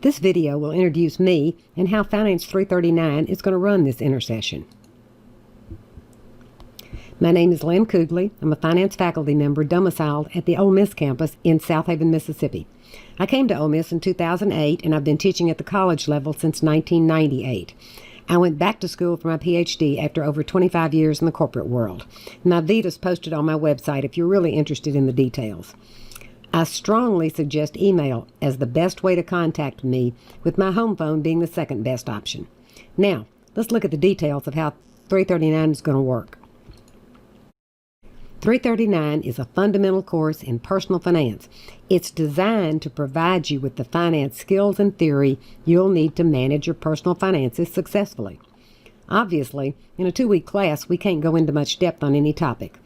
This video will introduce me and how Fin339 is going to run this intersession. My name is Lynn Kugley. I'm a finance faculty member domiciled at the Ole Miss campus in South Haven, Mississippi. I came to Ole Miss in 2008, and I've been teaching at the college level since 1998. I went back to school for my PhD after over 25 years in the corporate world. My Vita's posted on my website if you're really interested in the details. I strongly suggest email as the best way to contact me, with my home phone being the second best option. Now, let's look at the details of how 339 is going to work. 339 is a fundamental course in personal finance. It's designed to provide you with the finance skills and theory you'll need to manage your personal finances successfully. Obviously, in a 2-week class, we can't go into much depth on any topic.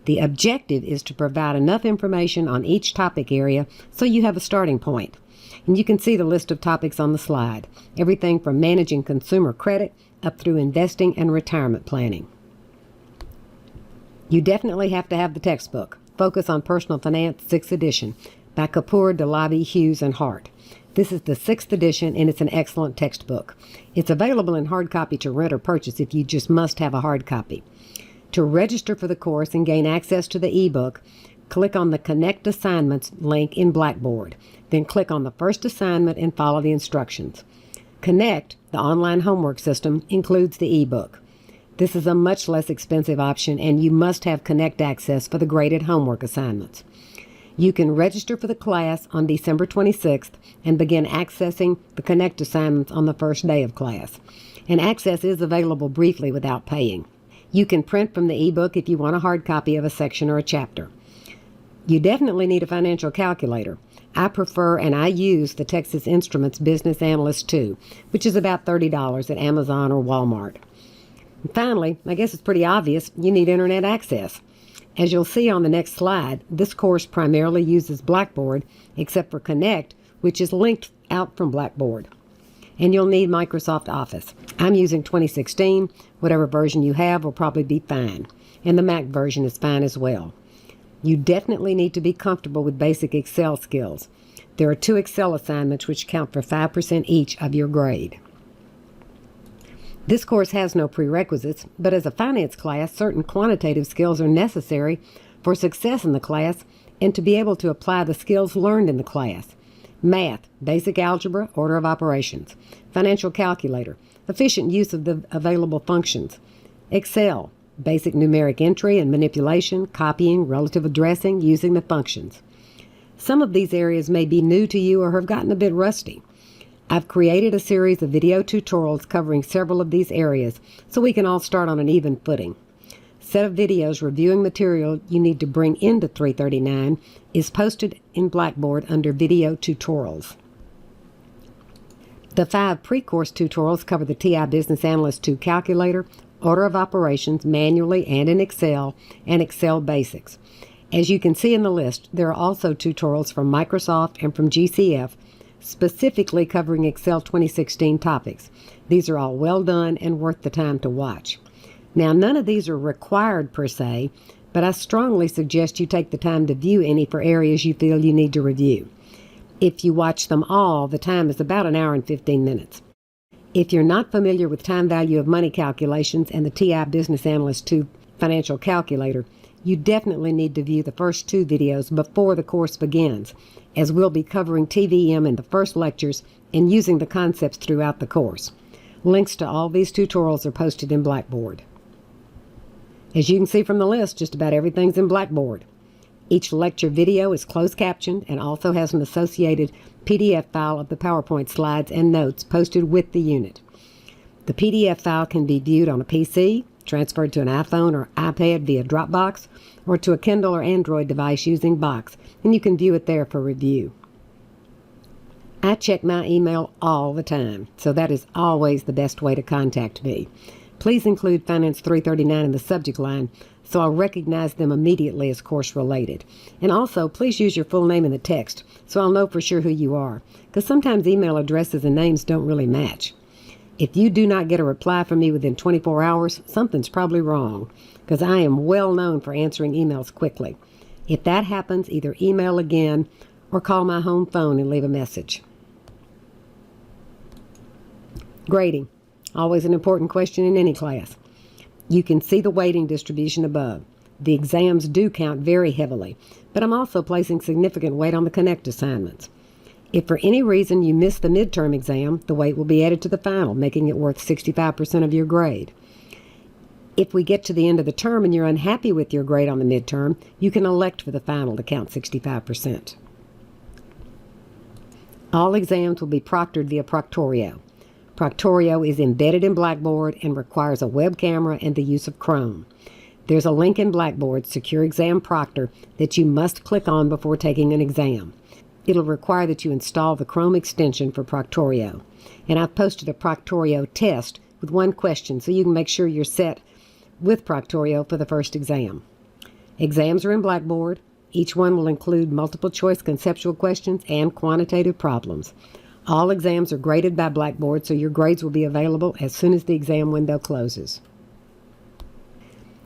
The objective is to provide enough information on each topic area so you have a starting point. And you can see the list of topics on the slide, everything from managing consumer credit up through investing and retirement planning. You definitely have to have the textbook, Focus on Personal Finance, 6th edition, by Kapoor, Dalabi, Hughes, and Hart. This is the 6th edition, and it's an excellent textbook. It's available in hard copy to rent or purchase if you just must have a hard copy. To register for the course and gain access to the ebook, click on the Connect Assignments link in Blackboard. Then click on the first assignment and follow the instructions. Connect, the online homework system, includes the ebook. This is a much less expensive option, and you must have Connect access for the graded homework assignments. You can register for the class on December 26th and begin accessing the Connect assignments on the first day of class. And access is available briefly without paying. You can print from the ebook if you want a hard copy of a section or a chapter. You definitely need a financial calculator. I prefer and I use the Texas Instruments Business Analyst 2, which is about $30 at Amazon or Walmart. And finally, I guess it's pretty obvious, you need internet access. As you'll see on the next slide, this course primarily uses Blackboard, except for Connect, which is linked out from Blackboard. And you'll need Microsoft Office. I'm using 2016. Whatever version you have will probably be fine. And the Mac version is fine as well. You definitely need to be comfortable with basic Excel skills. There are 2 Excel assignments which count for 5% each of your grade. This course has no prerequisites, but as a finance class, certain quantitative skills are necessary for success in the class and to be able to apply the skills learned in the class. Math, basic algebra, order of operations. Financial calculator, efficient use of the available functions. Excel, basic numeric entry and manipulation, copying, relative addressing, using the functions. Some of these areas may be new to you or have gotten a bit rusty. I've created a series of video tutorials covering several of these areas so we can all start on an even footing. Set of videos reviewing material you need to bring into 339 is posted in Blackboard under Video Tutorials. The 5 pre-course tutorials cover the TI Business Analyst 2 calculator, order of operations manually and in Excel, and Excel basics. As you can see in the list, there are also tutorials from Microsoft and from GCF, specifically covering Excel 2016 topics. These are all well done and worth the time to watch. Now, none of these are required per se, but I strongly suggest you take the time to view any for areas you feel you need to review. If you watch them all, the time is about 1 hour and 15 minutes. If you're not familiar with time value of money calculations and the TI Business Analyst 2 financial calculator, you definitely need to view the first 2 videos before the course begins, as we'll be covering TVM in the first lectures and using the concepts throughout the course. Links to all these tutorials are posted in Blackboard. As you can see from the list, just about everything's in Blackboard. Each lecture video is closed captioned and also has an associated PDF file of the PowerPoint slides and notes posted with the unit. The PDF file can be viewed on a PC, transferred to an iPhone or iPad via Dropbox, or to a Kindle or Android device using Box, and you can view it there for review. I check my email all the time, so that is always the best way to contact me. Please include Fin339 in the subject line so I'll recognize them immediately as course related. And also, please use your full name in the text so I'll know for sure who you are, because sometimes email addresses and names don't really match. If you do not get a reply from me within 24 hours, something's probably wrong, because I am well known for answering emails quickly. If that happens, either email again or call my home phone and leave a message. Grading. Always an important question in any class. You can see the weighting distribution above. The exams do count very heavily, but I'm also placing significant weight on the Connect assignments. If for any reason you miss the midterm exam, the weight will be added to the final, making it worth 65% of your grade. If we get to the end of the term and you're unhappy with your grade on the midterm, you can elect for the final to count 65%. All exams will be proctored via Proctorio. Proctorio is embedded in Blackboard and requires a web camera and the use of Chrome. There's a link in Blackboard's Secure Exam Proctor that you must click on before taking an exam. It'll require that you install the Chrome extension for Proctorio. And I've posted a Proctorio test with one question so you can make sure you're set with Proctorio for the first exam. Exams are in Blackboard. Each one will include multiple choice conceptual questions and quantitative problems. All exams are graded by Blackboard, so your grades will be available as soon as the exam window closes.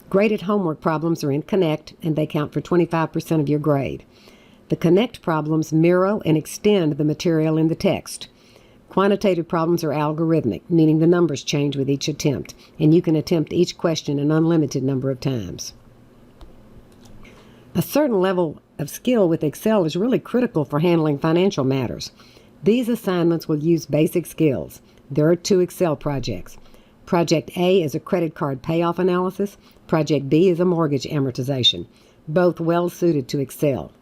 Graded homework problems are in Connect, and they count for 25% of your grade. The Connect problems mirror and extend the material in the text. Quantitative problems are algorithmic, meaning the numbers change with each attempt, and you can attempt each question an unlimited number of times. A certain level of skill with Excel is really critical for handling financial matters. These assignments will use basic skills. There are 2 Excel projects. Project A is a credit card payoff analysis. Project B is a mortgage amortization, both well suited to Excel.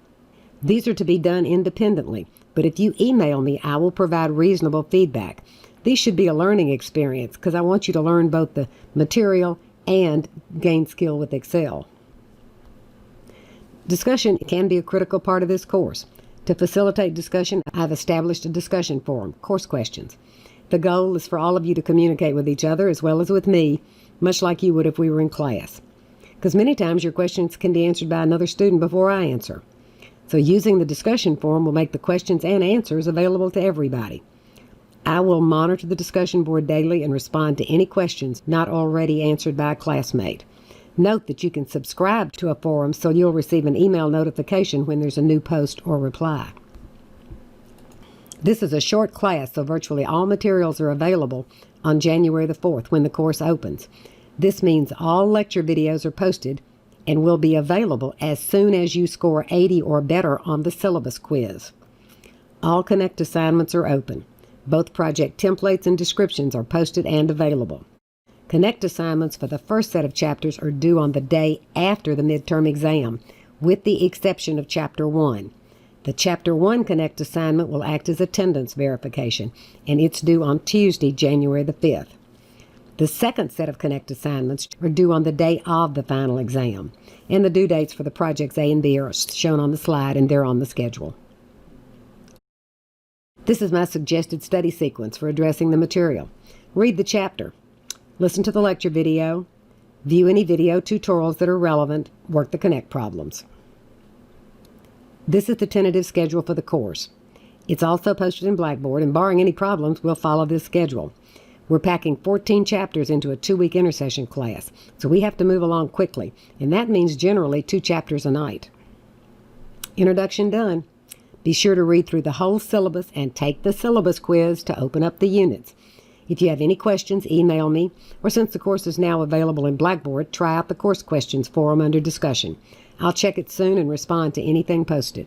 These are to be done independently, but if you email me, I will provide reasonable feedback. These should be a learning experience because I want you to learn both the material and gain skill with Excel. Discussion can be a critical part of this course. To facilitate discussion, I've established a discussion forum, course questions. The goal is for all of you to communicate with each other as well as with me, much like you would if we were in class. Because many times your questions can be answered by another student before I answer. So using the discussion forum will make the questions and answers available to everybody. I will monitor the discussion board daily and respond to any questions not already answered by a classmate. Note that you can subscribe to a forum so you'll receive an email notification when there's a new post or reply. This is a short class, so virtually all materials are available on January the 4th when the course opens. This means all lecture videos are posted and will be available as soon as you score 80 or better on the syllabus quiz. All Connect assignments are open. Both project templates and descriptions are posted and available. Connect assignments for the first set of chapters are due on the day after the midterm exam, with the exception of Chapter 1. The Chapter 1 Connect assignment will act as attendance verification, and it's due on Tuesday, January the 5th. The second set of Connect assignments are due on the day of the final exam, and the due dates for the projects A and B are shown on the slide, and they're on the schedule. This is my suggested study sequence for addressing the material. Read the chapter. Listen to the lecture video, view any video tutorials that are relevant, work the Connect problems. This is the tentative schedule for the course. It's also posted in Blackboard, and barring any problems, we'll follow this schedule. We're packing 14 chapters into a 2-week intercession class, so we have to move along quickly, and that means generally 2 chapters a night. Introduction done. Be sure to read through the whole syllabus and take the syllabus quiz to open up the units. If you have any questions, email me, or since the course is now available in Blackboard, try out the course questions forum under discussion. I'll check it soon and respond to anything posted.